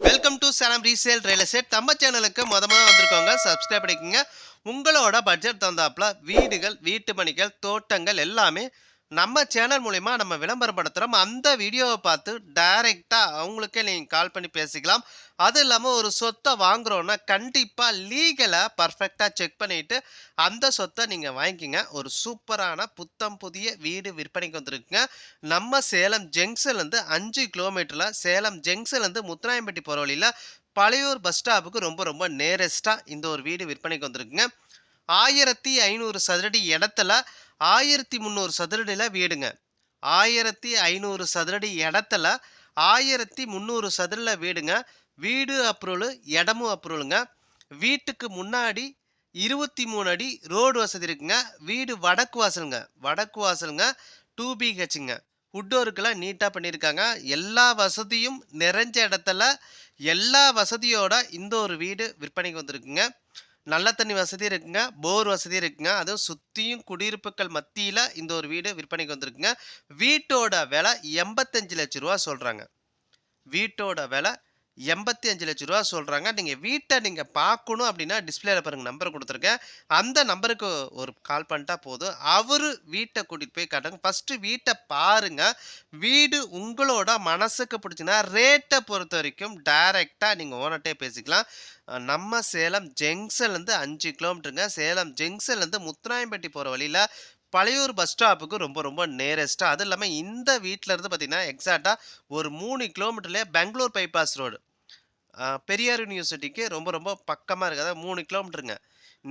Welcome to Salem resale real estate. நம்ம சேனலுக்கு மொதல் வந்திருக்கோங்க, சப்ஸ்கிரைப் பண்ணிக்கோங்க. உங்களோட பட்ஜெட் தகுந்தாப்புல வீடுகள், வீட்டு பணிகள், தோட்டங்கள் எல்லாமே நம்ம சேனல் மூலிமா நம்ம விளம்பரப்படுத்துகிறோம். அந்த வீடியோவை பார்த்து டைரெக்டாக அவங்களுக்கே நீங்கள் கால் பண்ணி பேசிக்கலாம். அது இல்லாமல் ஒரு சொத்தை வாங்குறோன்னா கண்டிப்பாக லீகலாக பர்ஃபெக்டாக செக் பண்ணிவிட்டு அந்த சொத்தை நீங்கள் வாங்கிக்கிங்க. ஒரு சூப்பரான புத்தம் புதிய வீடு விற்பனைக்கு வந்துருக்குங்க. நம்ம சேலம் ஜங்ஷன்லேருந்து 5 கிலோமீட்டரில், சேலம் ஜங்ஷன்லேருந்து முத்துராயம்பட்டி போகிற வழியில் பழையூர் பஸ் ஸ்டாப்புக்கு ரொம்ப ரொம்ப நேரஸ்ட்டாக இந்த ஒரு வீடு விற்பனைக்கு வந்திருக்குங்க. 1500 சதுரடி இடத்துல 1300 சதுரடியில் வீடுங்க. 1500 சதுரடி இடத்துல 1300 சதுரில் வீடுங்க. வீடு அப்ரூவலு, இடமும் அப்ரூவலுங்க. வீட்டுக்கு முன்னாடி 23 அடி ரோடு வசதி இருக்குங்க. வீடு வடக்கு வாசலுங்க. 2 BHங்க. வுட் ஒர்க்கெல்லாம் நீட்டாக பண்ணியிருக்காங்க. எல்லா வசதியும் நிறைஞ்ச இடத்துல எல்லா வசதியோட இந்த ஒரு வீடு விற்பனைக்கு வந்திருக்குங்க. நல்ல தண்ணி வசதி இருக்குங்க, போர் வசதி இருக்குங்க. அதுவும் சுற்றியும் குடியிருப்புகள் மத்தியில் இந்த ஒரு வீடு விற்பனைக்கு வந்திருக்குங்க. வீட்டோட விலை 85 லட்ச ரூபா சொல்கிறாங்க. வீட்டோட விலை 85 லட்ச ரூபா சொல்கிறாங்க. நீங்கள் வீட்டை பார்க்கணும் அப்படின்னா டிஸ்பிளேல பாருங்கள், நம்பர் கொடுத்துருக்கேன். அந்த நம்பருக்கு ஒரு கால் பண்ணிட்டா போதும். அவர் வீட்டை கூட்டிகிட்டு போய் காட்டுங்க. ஃபஸ்ட்டு வீட்டை பாருங்கள். வீடு உங்களோட மனசுக்கு பிடிச்சின்னா ரேட்டை பொறுத்த வரைக்கும் டைரெக்டாக நீங்கள் ஓனர்கிட்டே பேசிக்கலாம். நம்ம சேலம் ஜங்ஷன்லேருந்து 5 கிலோமீட்டருங்க. சேலம் ஜங்ஷன்லேருந்து முத்துராயம்பட்டி போகிற வழியில் பழையூர் பஸ் ஸ்டாப்புக்கு ரொம்ப ரொம்ப நேரஸ்ட்டாக. அதுவும் இல்லாமல் இந்த வீட்டில் இருந்து பார்த்தீங்கன்னா எக்ஸாக்டாக ஒரு 3 கிலோமீட்டர்லேயே பெங்களூர் பைபாஸ் ரோடு, பெரியார் யூனிவர்சிட்டிக்கு ரொம்ப ரொம்ப பக்கமாக இருக்குது. அதாவது 3 கிலோமீட்டருங்க.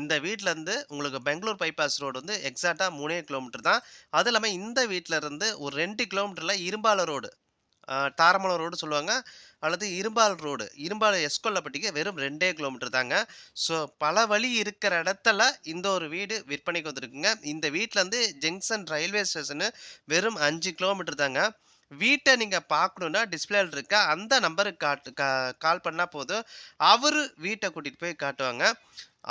இந்த வீட்டிலேருந்து உங்களுக்கு பெங்களூர் பைபாஸ் ரோடு வந்து எக்ஸாக்டாக 3 கிலோமீட்டர் தான். அதுவும் இல்லாமல் இந்த வீட்டில் இருந்து ஒரு 2 கிலோமீட்டரில் இரும்பாலை ரோடு, தாரமலம் ரோடு சொல்லுவாங்க, அல்லது இரும்பால் எஸ்கொல்லப்பட்டிக்கு வெறும் 2 கிலோமீட்டர் தாங்க. ஸோ பல வழி இருக்கிற இடத்துல இந்த ஒரு வீடு விற்பனைக்கு வந்திருக்குங்க. இந்த வீட்டிலேருந்து ஜங்ஷன் ரயில்வே ஸ்டேஷனு வெறும் 5 கிலோமீட்டர் தாங்க. வீட்டை நீங்கள் பார்க்கணுன்னா டிஸ்பிளேல இருக்க அந்த நம்பருக்கு கால் பண்ணால் போதும். அவர் வீட்டை கூட்டிகிட்டு போய் காட்டுவாங்க.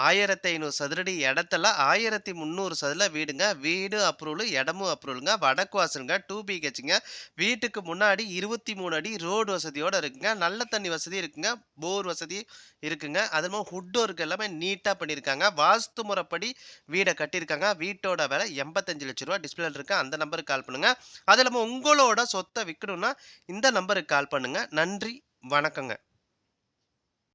1500 சதுரடி இடத்துல 1300 சதுரில் வீடுங்க. வீடு அப்ரூவலு, இடமும் அப்ரூவலுங்க. வடக்கு வாசலுங்க. 2 BHங்க. வீட்டுக்கு முன்னாடி 23 அடி ரோடு வசதியோடு இருக்குங்க. நல்ல தண்ணி வசதி இருக்குங்க, போர் வசதி இருக்குங்க. அது மாதிரி வுட் ஒர்க் எல்லாமே நீட்டாக பண்ணியிருக்காங்க. வாஸ்து முறைப்படி வீடை கட்டியிருக்காங்க. வீட்டோட விலை 85 லட்ச ரூபா. டிஸ்பிளேல இருக்க அந்த நம்பருக்கு கால் பண்ணுங்கள். அது இல்லாமல் உங்களோட சொத்தை விற்கணும்னா இந்த நம்பருக்கு கால் பண்ணுங்கள். நன்றி, வணக்கங்க.